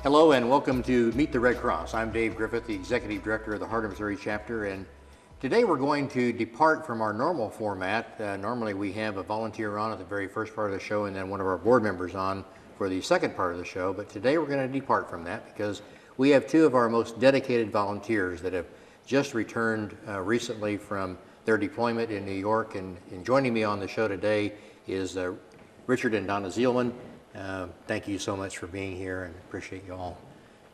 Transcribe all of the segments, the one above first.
Hello and welcome to Meet the Red Cross. I'm Dave Griffith, the Executive Director of the Heart of Missouri chapter, and today we're going to depart from our normal format. Normally we have a volunteer on at the very first part of the show and then one of our board members on for the second part of the show, but today we're going to depart from that because we have two of our most dedicated volunteers that have just returned recently from their deployment in New York, and joining me on the show today is Richard and Donna Zeilmann. Thank you so much for being here, and appreciate you all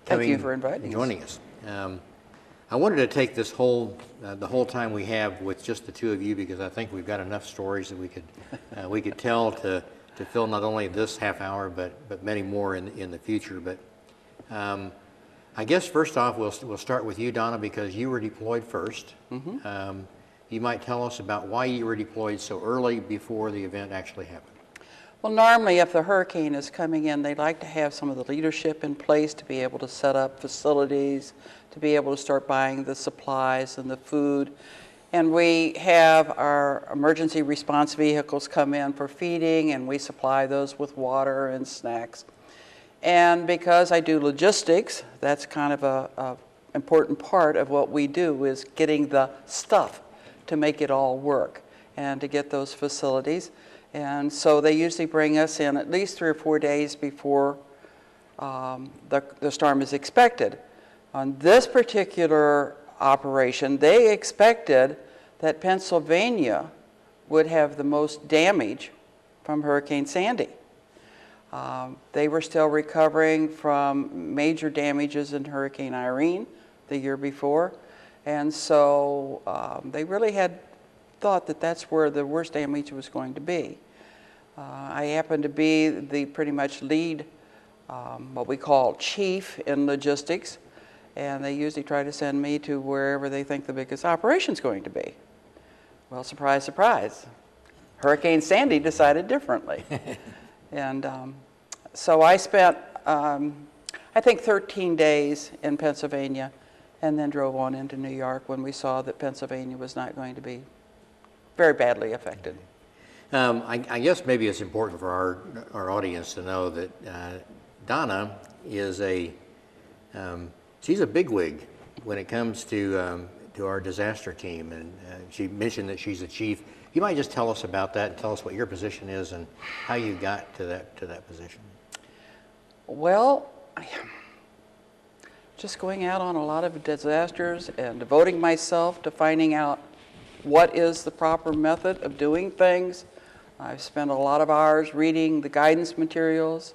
coming. Thank you for inviting and joining us. I wanted to take this the whole time we have with just the two of you because I think we've got enough stories that we could tell to fill not only this half hour but many more in the future. But I guess first off we'll start with you, Donna, because you were deployed first. Mm-hmm. You might tell us about why you were deployed so early before the event actually happened. Well, normally if the hurricane is coming in, they'd like to have some of the leadership in place to be able to set up facilities, to be able to start buying the supplies and the food. And we have our emergency response vehicles come in for feeding, and we supply those with water and snacks. And because I do logistics, that's kind of a important part of what we do, is getting the stuff to make it all work and to get those facilities. And so they usually bring us in at least 3 or 4 days before the storm is expected. On this particular operation, they expected that Pennsylvania would have the most damage from Hurricane Sandy. They were still recovering from major damages in Hurricane Irene the year before. And so they really had thought that that's where the worst damage was going to be. I happen to be the pretty much lead, what we call chief in logistics, and they usually try to send me to wherever they think the biggest operation's going to be. Well, surprise, surprise. Hurricane Sandy decided differently. And so I spent, I think, 13 days in Pennsylvania and then drove on into New York when we saw that Pennsylvania was not going to be very badly affected. I guess maybe it's important for our audience to know that Donna is she's a bigwig when it comes to our disaster team, and she mentioned that she's a chief. You might just tell us about that and tell us what your position is and how you got to that position. Well, just going out on a lot of disasters and devoting myself to finding out what is the proper method of doing things. I've spent a lot of hours reading the guidance materials,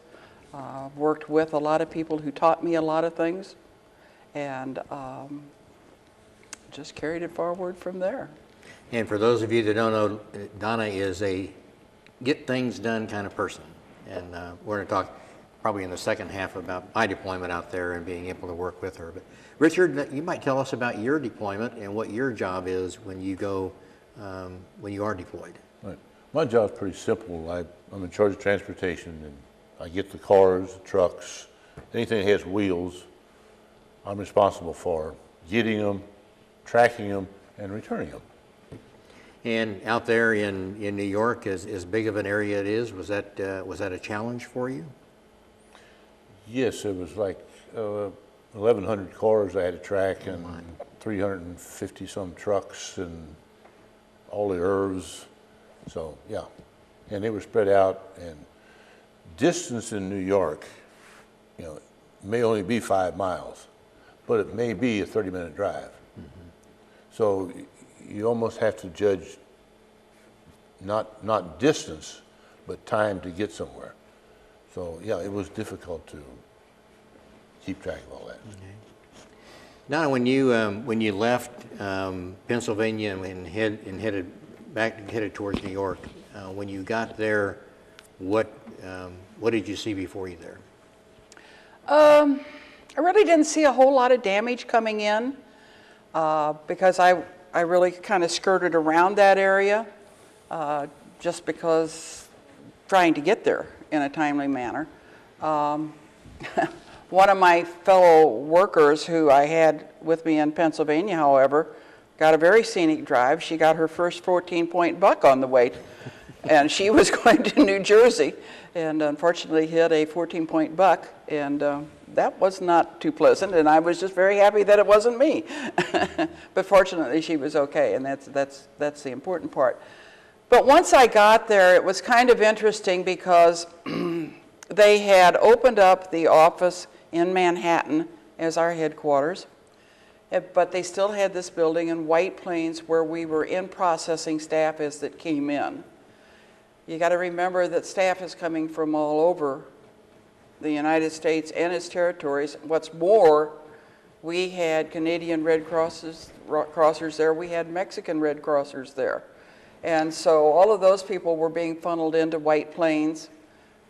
worked with a lot of people who taught me a lot of things, and just carried it forward from there. And for those of you that don't know, Donna is a get things done kind of person. And we're going to talk probably in the second half about my deployment out there and being able to work with her. But Richard, you might tell us about your deployment and what your job is when you go, when you are deployed. Right. My job's pretty simple. I'm in charge of transportation, and I get the cars, the trucks, anything that has wheels, I'm responsible for getting them, tracking them, and returning them. And out there in New York, as big of an area it is, was that a challenge for you? Yes, it was like 1,100 cars I had to track, and 350 some trucks, and all the ERVs. So yeah, and they were spread out, and distance in New York, may only be 5 miles, but it may be a 30-minute drive. Mm-hmm. So you almost have to judge not distance, but time to get somewhere. So yeah, it was difficult to keep track of all that. Okay. Now, when you left Pennsylvania and headed towards New York, when you got there, what did you see before you there? I really didn't see a whole lot of damage coming in because I really kind of skirted around that area just because trying to get there in a timely manner. One of my fellow workers who I had with me in Pennsylvania, however, got a very scenic drive. She got her first 14-point buck on the way, and she was going to New Jersey, and unfortunately hit a 14-point buck and that was not too pleasant, and I was just very happy that it wasn't me. But fortunately, she was okay, and that's the important part. But once I got there, it was kind of interesting because they had opened up the office in Manhattan as our headquarters, but they still had this building in White Plains where we were in processing staff as that came in. You got to remember that staff is coming from all over the United States and its territories. What's more, we had Canadian Red Crossers there, we had Mexican Red Crossers there. And so all of those people were being funneled into White Plains,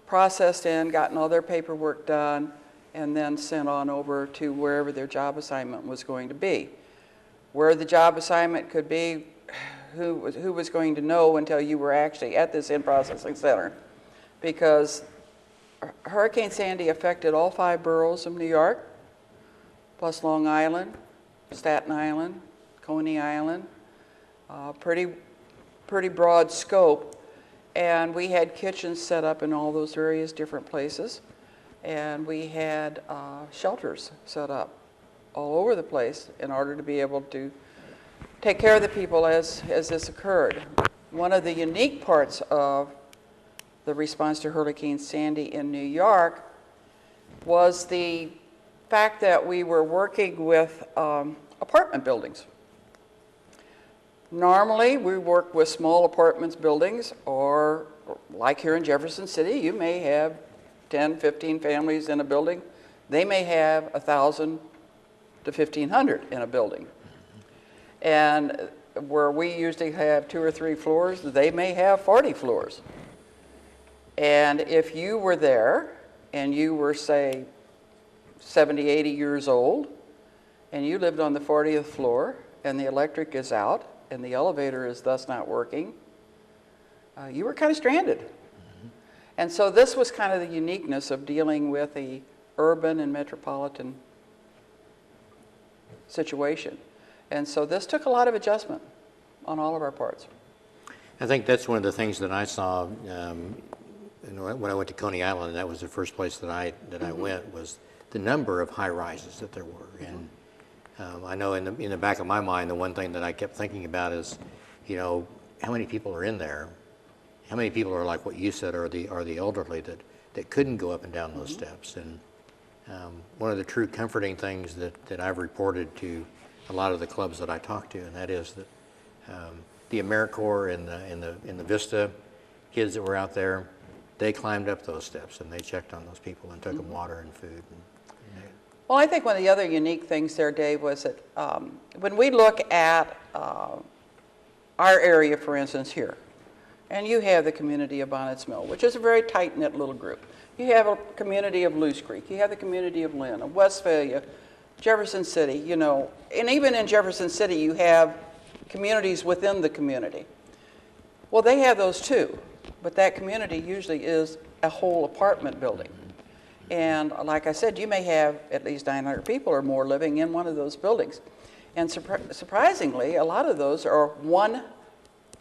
processed in, gotten all their paperwork done, and then sent on over to wherever their job assignment was going to be. Where the job assignment could be, who was going to know until you were actually at this in-processing center, because Hurricane Sandy affected all 5 boroughs of New York, plus Long Island, Staten Island, Coney Island, pretty broad scope. And we had kitchens set up in all those various different places. And we had shelters set up all over the place in order to be able to take care of the people as this occurred. One of the unique parts of the response to Hurricane Sandy in New York was the fact that we were working with apartment buildings. Normally, we work with small apartments buildings, or like here in Jefferson City, you may have 10, 15 families in a building. They may have 1,000 to 1,500 in a building. And where we usually have 2 or 3 floors, they may have 40 floors. And if you were there and you were, say, 70, 80 years old, and you lived on the 40th floor, and the electric is out, and the elevator is thus not working, you were kind of stranded. Mm-hmm. And so this was kind of the uniqueness of dealing with a urban and metropolitan situation. And so this took a lot of adjustment on all of our parts. I think that's one of the things that I saw when I went to Coney Island, and that was the first place that I went, was the number of high rises that there were. And I know in the back of my mind, the one thing that I kept thinking about is, how many people are in there? How many people are like what you said, are the elderly that couldn't go up and down those steps? And one of the true comforting things that I've reported to a lot of the clubs that I talk to, and that is that the AmeriCorps and the Vista kids that were out there, they climbed up those steps and they checked on those people and took them water and food. Well, I think one of the other unique things there, Dave, was that when we look at our area, for instance, here, and you have the community of Bonnets Mill, which is a very tight-knit little group. You have a community of Loose Creek. You have the community of Lynn, of Westphalia, Jefferson City, and even in Jefferson City, you have communities within the community. Well, they have those too, but that community usually is a whole apartment building. And like I said, you may have at least 900 people or more living in one of those buildings. And surprisingly, a lot of those are 1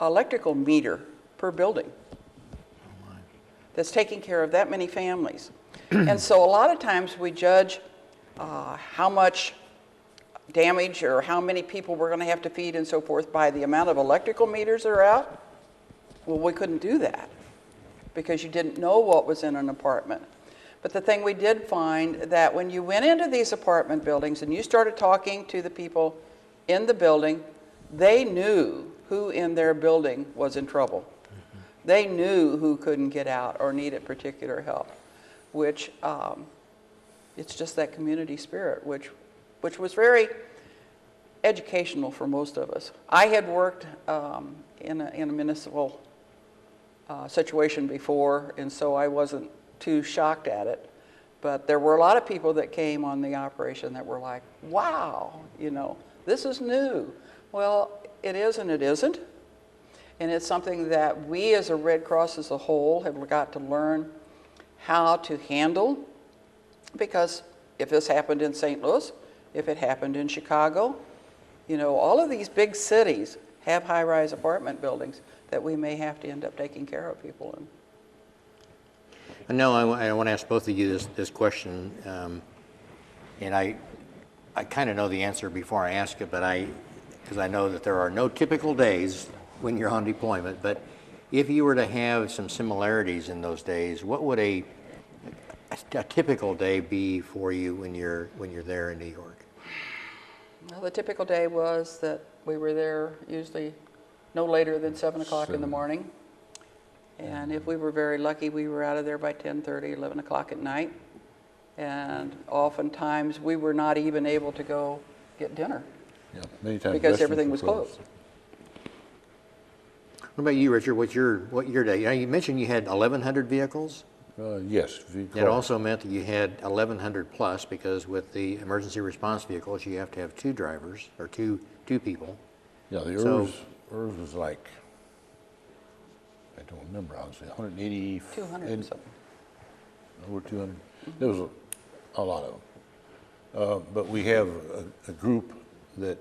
electrical meter per building that's taking care of that many families. And so a lot of times we judge how much damage or how many people we're going to have to feed and so forth by the amount of electrical meters that are out. Well, we couldn't do that because you didn't know what was in an apartment. But the thing we did find that when you went into these apartment buildings and you started talking to the people in the building, they knew who in their building was in trouble. Mm-hmm. They knew who couldn't get out or needed particular help, which it's just that community spirit, which was very educational for most of us. I had worked in a municipal situation before, and so I wasn't too shocked at it. But there were a lot of people that came on the operation that were like, wow, this is new. Well, it is and it isn't. And it's something that we as a Red Cross as a whole have got to learn how to handle, because if this happened in St. Louis, if it happened in Chicago, all of these big cities have high-rise apartment buildings that we may have to end up taking care of people in. No, I want to ask both of you this question. and I kind of know the answer before I ask it, but because I know that there are no typical days when you're on deployment, but if you were to have some similarities in those days, what would a typical day be for you when you're there in New York? Well, the typical day was that we were there usually no later than 7 o'clock in the morning. And if we were very lucky, we were out of there by 10:30, 11 o'clock at night. And oftentimes we were not even able to go get dinner. Yeah, many times because everything was closed. What about you, Richard? What your day? You mentioned you had 1,100 vehicles. Yes. It also meant that you had 1,100 plus, because with the emergency response vehicles, you have to have 2 drivers or two people. Yeah, the ERS was like, I don't remember, honestly, 180. 200 and something. Over 200. There was a lot of them. But we have a group that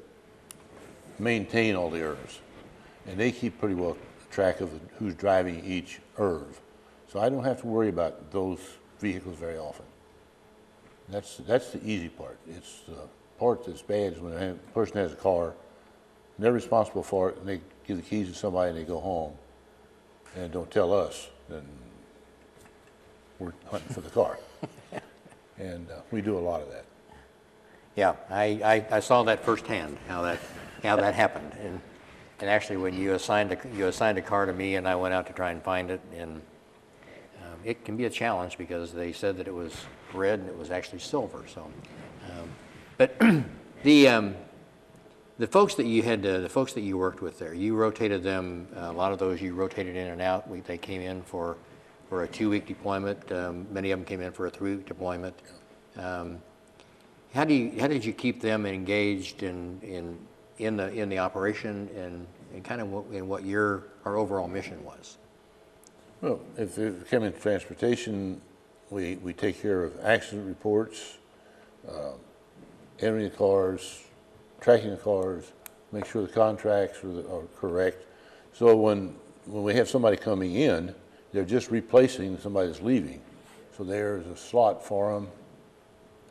maintain all the ERVs, and they keep pretty well track of who's driving each ERV. So I don't have to worry about those vehicles very often. That's the easy part. It's the part that's bad is when a person has a car, they're responsible for it, and they give the keys to somebody and they go home and don't tell us, then we're hunting for the car. And we do a lot of that. Yeah, I saw that firsthand, how that happened. And actually, when you assigned a car to me, and I went out to try and find it, and it can be a challenge because they said that it was red and it was actually silver. So, but the folks that you had, the folks that you worked with there, you rotated them. A lot of those you rotated in and out. They came in for a 2-week deployment. Many of them came in for a 3-week deployment. How did you keep them engaged in the operation and kind of what our overall mission was? Well, if they come in transportation, we take care of accident reports, entering the cars, tracking the cars, make sure the contracts are correct. So when we have somebody coming in, they're just replacing somebody that's leaving. So there's a slot for them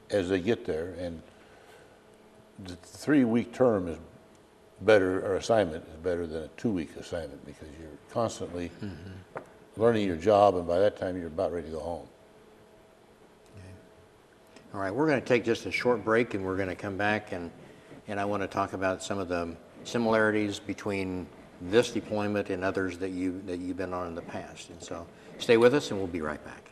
as they get there, and the 3-week term is better, or assignment is better than a 2-week assignment, because you're constantly learning your job, and by that time you're about ready to go home. Okay. All right, we're going to take just a short break, and we're going to come back, and I want to talk about some of the similarities between this deployment and others that you've been on in the past. And so stay with us, and we'll be right back.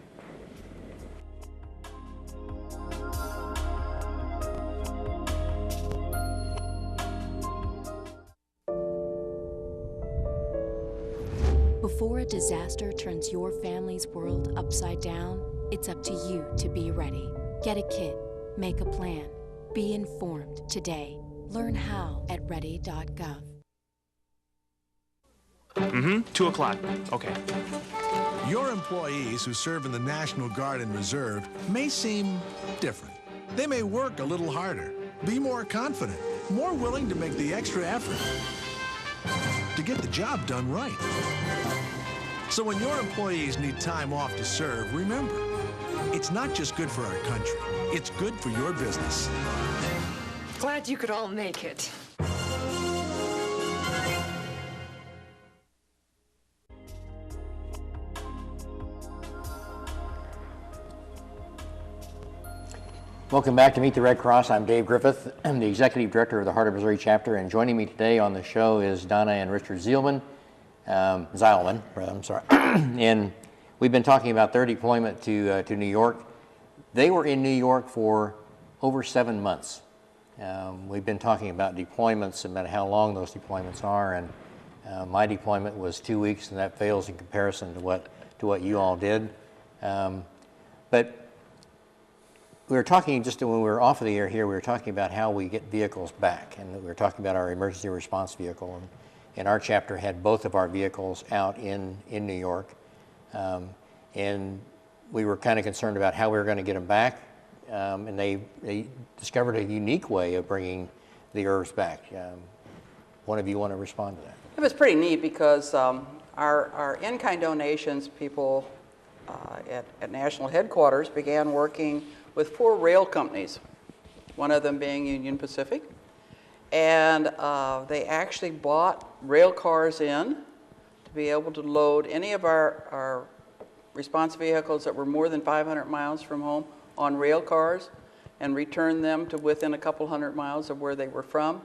Before a disaster turns your family's world upside down, it's up to you to be ready. Get a kit, make a plan, be informed today. Learn how at ready.gov. 2 o'clock. Okay. Your employees who serve in the National Guard and Reserve may seem different. They may work a little harder, be more confident, more willing to make the extra effort to get the job done right. So when your employees need time off to serve, remember, it's not just good for our country, it's good for your business. Glad you could all make it. Welcome back to Meet the Red Cross. I'm Dave Griffith. I'm the Executive Director of the Heart of Missouri Chapter, and joining me today on the show is Donna and Richard Zeilmann. And we've been talking about their deployment to New York. They were in New York for over 7 months. We've been talking about deployments, about how long those deployments are, and my deployment was 2 weeks, and that fails in comparison to what you all did. But we were talking, just when we were off of the air here, we were talking about how we get vehicles back, and we were talking about our emergency response vehicle, and our chapter had both of our vehicles out in New York, and we were kind of concerned about how we were going to get them back, and they discovered a unique way of bringing the ERVs back. One of you want to respond to that? It was pretty neat because our in-kind donations people at national headquarters began working with 4 rail companies one of them being Union Pacific. And they actually bought rail cars in to be able to load any of our response vehicles that were more than 500 miles from home on rail cars and return them to within a couple hundred miles of where they were from.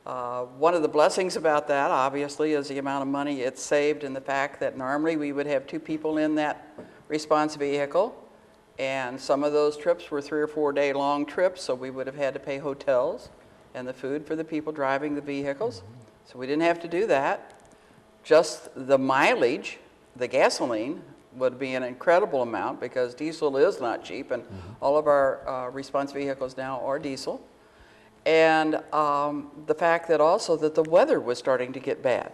One of the blessings about that, obviously, is the amount of money it saved, and the fact that normally we would have 2 people in that response vehicle, and some of those trips were 3 or 4 day long trips, so we would have had to pay hotels and the food for the people driving the vehicles. So we didn't have to do that. Just the mileage, the gasoline, would be an incredible amount because diesel is not cheap, and all of our response vehicles now are diesel. And the fact that also that the weather was starting to get bad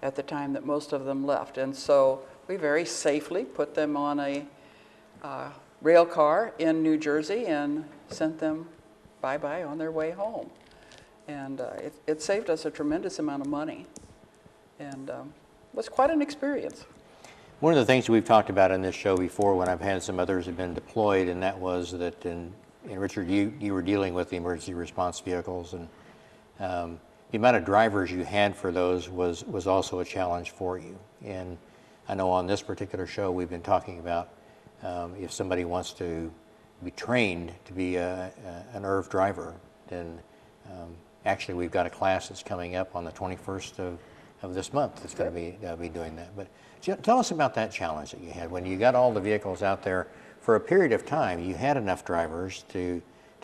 at the time that most of them left. And so we very safely put them on a rail car in New Jersey and sent them bye-bye on their way home. And it saved us a tremendous amount of money, and was quite an experience. One of the things we've talked about in this show before when I've had some others have been deployed, and that was that, and Richard, you were dealing with the emergency response vehicles, and the amount of drivers you had for those was also a challenge for you. And I know on this particular show we've been talking about if somebody wants to be trained to be an IRV driver, then actually we've got a class that's coming up on the 21st of this month that's going to be doing that. But tell us about that challenge that you had when you got all the vehicles out there for a period of time. You had enough drivers to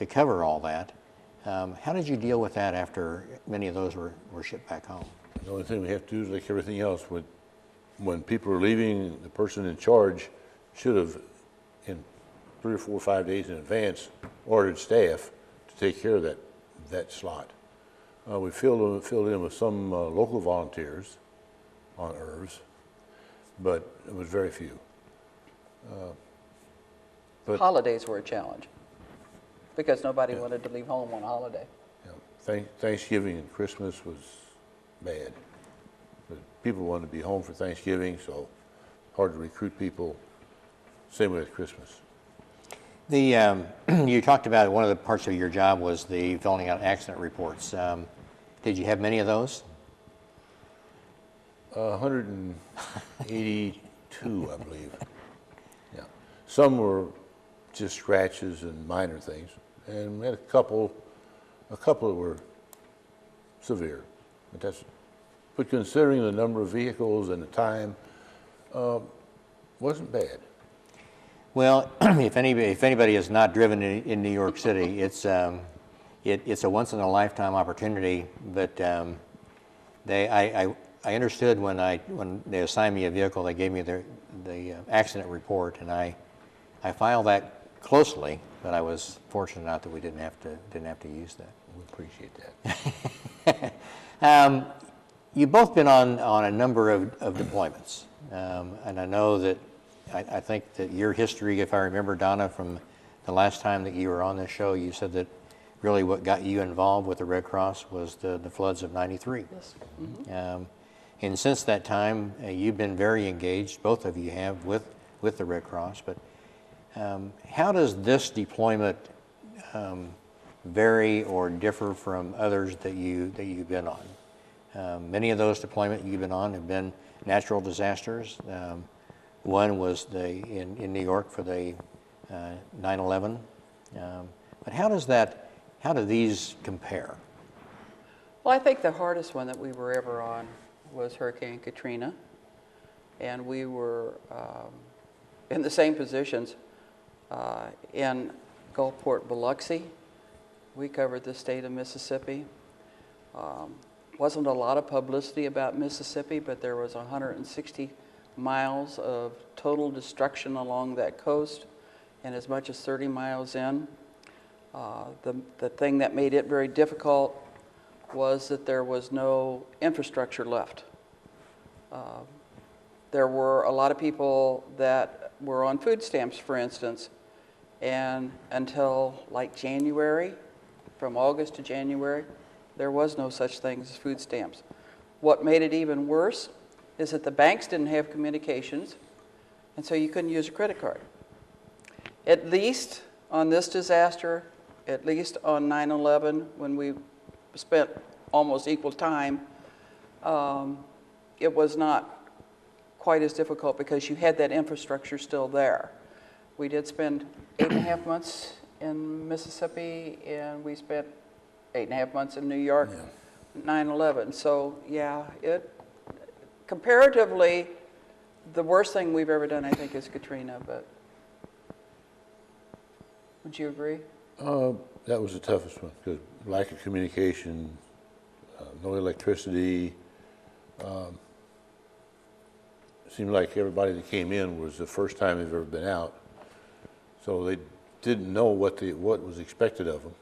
cover all that. How did you deal with that after many of those were shipped back home? The only thing we have to do is like everything else. When people are leaving, the person in charge should have, in 3 or 4 or 5 days in advance, ordered staff to take care of that slot. We filled in with some local volunteers on IRVs, but it was very few. But Holidays were a challenge because nobody wanted to leave home on a holiday. Thanksgiving and Christmas was bad. But people wanted to be home for Thanksgiving, so hard to recruit people. Same way with Christmas. You talked about one of the parts of your job was the filling out accident reports. Did you have many of those? 182, I believe. Yeah, some were just scratches and minor things, and we had a couple that were severe. But considering the number of vehicles and the time, wasn't bad. Well, if anybody has not driven in New York City, it's a once in a lifetime opportunity. But I understood when they assigned me a vehicle, they gave me the accident report, and I filed that closely. But I was fortunate enough that we didn't have to use that. We appreciate that. You've both been on a number of deployments, and I know that. I think that your history, if I remember, Donna, from the last time that you were on this show, you said that really what got you involved with the Red Cross was the floods of '93. Yes. And since that time, you've been very engaged, both of you have, with the Red Cross. But how does this deployment vary or differ from others that you've been on? Many of those deployments you've been on have been natural disasters. One was in New York for the 9/11. But how do these compare? Well, I think the hardest one that we were ever on was Hurricane Katrina, and we were in the same positions in Gulfport, Biloxi. We covered the state of Mississippi. Wasn't a lot of publicity about Mississippi, but there was 160 miles of total destruction along that coast, and as much as 30 miles in. The thing that made it very difficult was that there was no infrastructure left. There were a lot of people that were on food stamps, for instance, and until like January, from August to January, there was no such thing as food stamps. What made it even worse is that the banks didn't have communications, and so you couldn't use a credit card. At least on this disaster, at least on 9/11, when we spent almost equal time, it was not quite as difficult because you had that infrastructure still there. We did spend 8.5 months in Mississippi, and we spent 8.5 months in New York, 9/11. So yeah, comparatively, the worst thing we've ever done, I think, is Katrina, but would you agree? That was the toughest one, because lack of communication, no electricity. Seemed like everybody that came in was the first time they've ever been out, so they didn't know what was expected of them,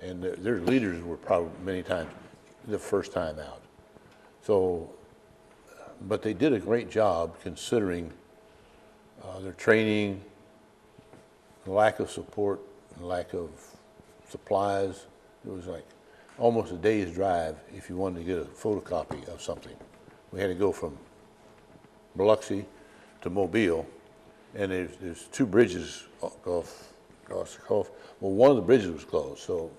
and their leaders were probably many times the first time out. So, but they did a great job considering their training, the lack of support, the lack of supplies. It was like almost a day's drive if you wanted to get a photocopy of something. We had to go from Biloxi to Mobile, and there's 2 bridges across the Gulf. Well, one of the bridges was closed, so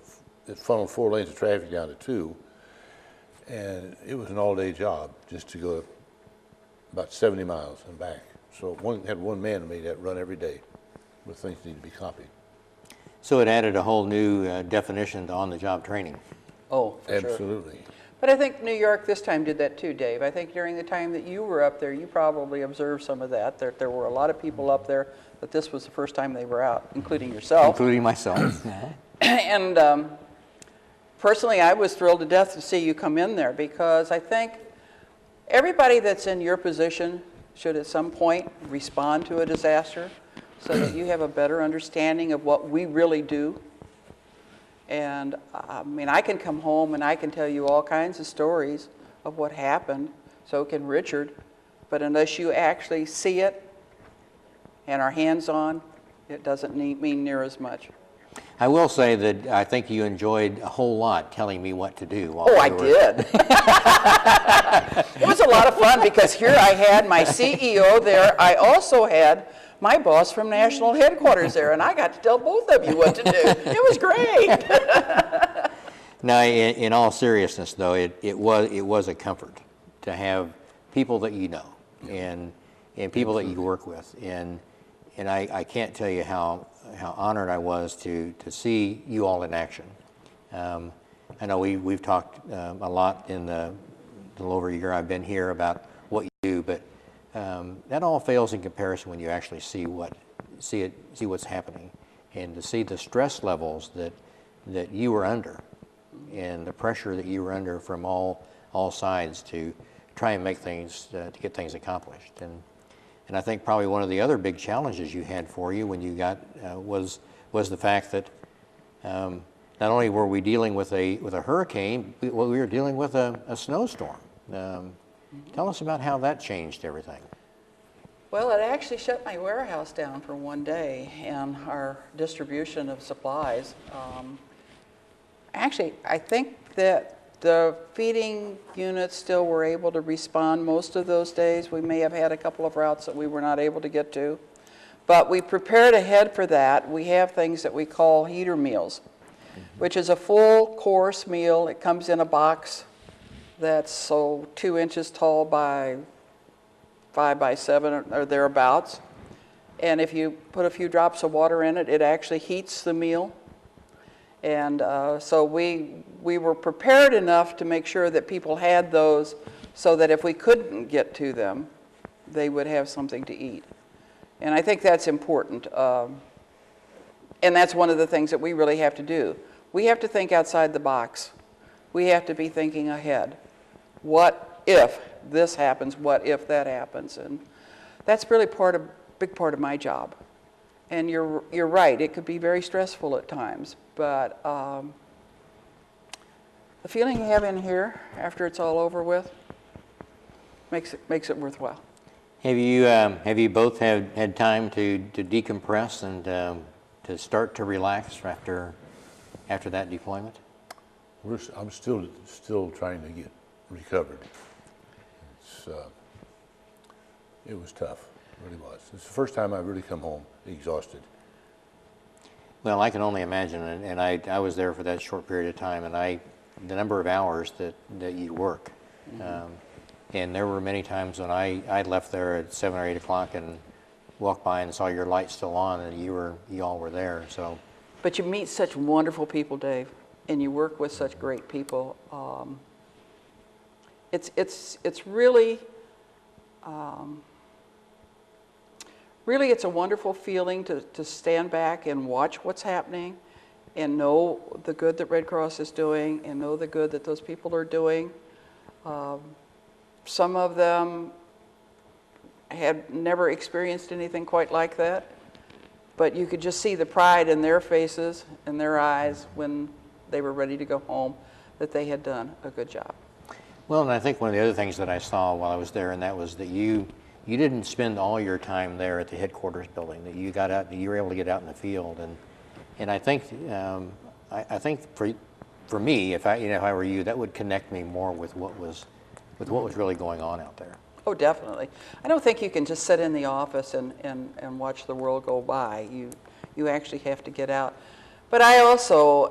it funneled 4 lanes of traffic down to 2, and it was an all-day job just to go about 70 miles and back. So had one man who made that run every day with things that need to be copied. So it added a whole new definition to on-the-job training. Oh, for sure. Absolutely. But I think New York this time did that too, Dave. I think during the time that you were up there, you probably observed some of that. There were a lot of people up there, but this was the first time they were out, including yourself. Including myself. And personally, I was thrilled to death to see you come in there, because I think everybody that's in your position should at some point respond to a disaster so that you have a better understanding of what we really do. And I mean, I can come home and I can tell you all kinds of stories of what happened, so can Richard, but unless you actually see it and are hands-on, it doesn't mean near as much. I will say that I think you enjoyed a whole lot telling me what to do. While Oh, I did. It was a lot of fun, because here I had my CEO there. I also had my boss from national headquarters there, and I got to tell both of you what to do. It was great. Now, in all seriousness, though, it was a comfort to have people that you know and people that you work with, and I can't tell you how honored I was to see you all in action. I know we've talked a lot in the little over a year I've been here about what you do, but that all fails in comparison when you actually see what's happening, and to see the stress levels that you were under, and the pressure that you were under from all sides to try and make things to get things accomplished. And I think probably one of the other big challenges you had for you when you got was the fact that not only were we dealing with a hurricane, we were dealing with a snowstorm. Tell us about how that changed everything. Well, it actually shut my warehouse down for one day, and our distribution of supplies. Actually, I think that the feeding units still were able to respond most of those days. We may have had a couple of routes that we were not able to get to, but we prepared ahead for that. We have things that we call heater meals, which is a full course meal. It comes in a box that's 2 inches tall by 5 by 7 or thereabouts. And if you put a few drops of water in it, it actually heats the meal. And so we were prepared enough to make sure that people had those, so that if we couldn't get to them, they would have something to eat. And I think that's important. And that's one of the things that we really have to do. We have to think outside the box. We have to be thinking ahead. What if this happens? What if that happens? And that's really big part of my job. And you're right, it could be very stressful at times, but the feeling you have in here after it's all over with makes it worthwhile. Have you both had time to decompress and to start to relax after that deployment? I'm still trying to get recovered. It was tough, it really was. It's the first time I've really come home exhausted. Well, I can only imagine, and I was there for that short period of time, and the number of hours that you work. And there were many times when I left there at 7 or 8 o'clock and walked by and saw your light still on, and you all were there. So, But you meet such wonderful people, Dave, and you work with such great people. It's really, really it's a wonderful feeling to stand back and watch what's happening and know the good that Red Cross is doing and know the good that those people are doing. Some of them had never experienced anything quite like that, but you could just see the pride in their faces and their eyes when they were ready to go home, that they had done a good job. well, and I think one of the other things that I saw while I was there, and that was that you didn't spend all your time there at the headquarters building. That you got out, you were able to get out in the field, and I think I think for me, if I were you, that would connect me more with what was really going on out there. Oh, definitely. I don't think you can just sit in the office and watch the world go by. You actually have to get out. But I also,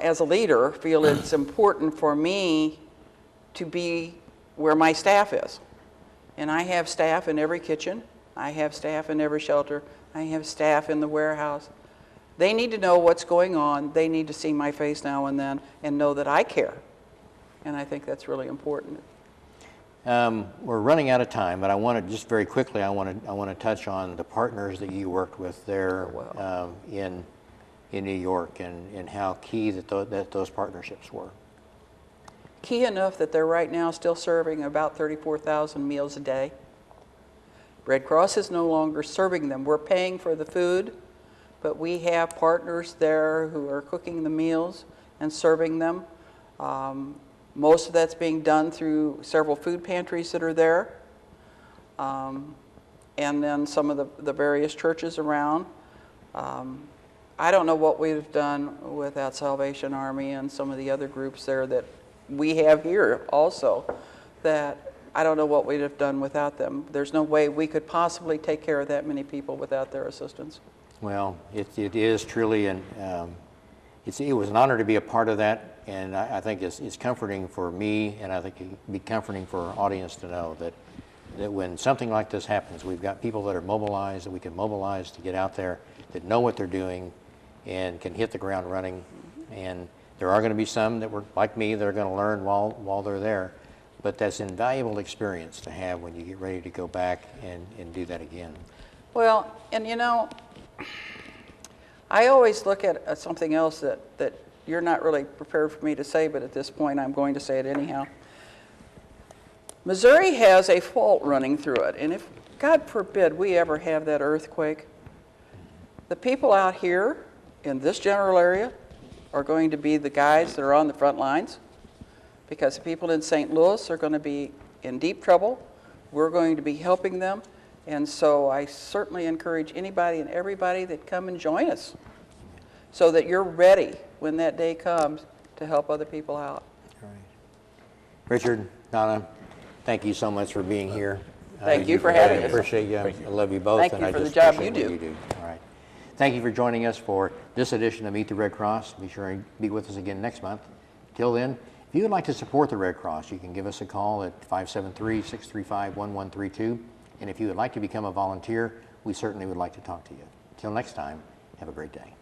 as a leader, feel it's important for me to be where my staff is. And I have staff in every kitchen. I have staff in every shelter. I have staff in the warehouse. They need to know what's going on. They need to see my face now and then and know that I care. And I think that's really important. We're running out of time, but I want to just very quickly. I want to touch on the partners that you worked with there in New York, and how key that those partnerships were. Key enough that they're right now still serving about 34,000 meals a day. Red Cross is no longer serving them. We're paying for the food, but we have partners there who are cooking the meals and serving them. Most of that's being done through several food pantries that are there, and then some of the various churches around. I don't know what we'd have done without Salvation Army and some of the other groups there that we have here also, that I don't know what we'd have done without them. There's no way we could possibly take care of that many people without their assistance. Well, it is truly, it was an honor to be a part of that. And I think it's comforting for me, and I think it'd be comforting for our audience to know that when something like this happens, we've got people that are mobilized, that we can mobilize to get out there, that know what they're doing, and can hit the ground running. And there are going to be some that were like me that are going to learn while they're there. But that's an invaluable experience to have when you get ready to go back and do that again. Well, and you know, I always look at something else that you're not really prepared for me to say, but at this point I'm going to say it anyhow. Missouri has a fault running through it, and if, God forbid, we ever have that earthquake, the people out here in this general area are going to be the guys that are on the front lines, because the people in St. Louis are going to be in deep trouble. We're going to be helping them, and so I certainly encourage anybody and everybody that come and join us, so that you're ready when that day comes to help other people out. All right. Richard, Donna, thank you so much for being here. Thank you for having us. I appreciate you. I love you both. Thank and you I for the just job appreciate you what do. All right. Thank you for joining us for this edition of Meet the Red Cross. Be sure and be with us again next month. Till then, if you would like to support the Red Cross, you can give us a call at 573-635-1132. And if you would like to become a volunteer, we certainly would like to talk to you. Till next time, have a great day.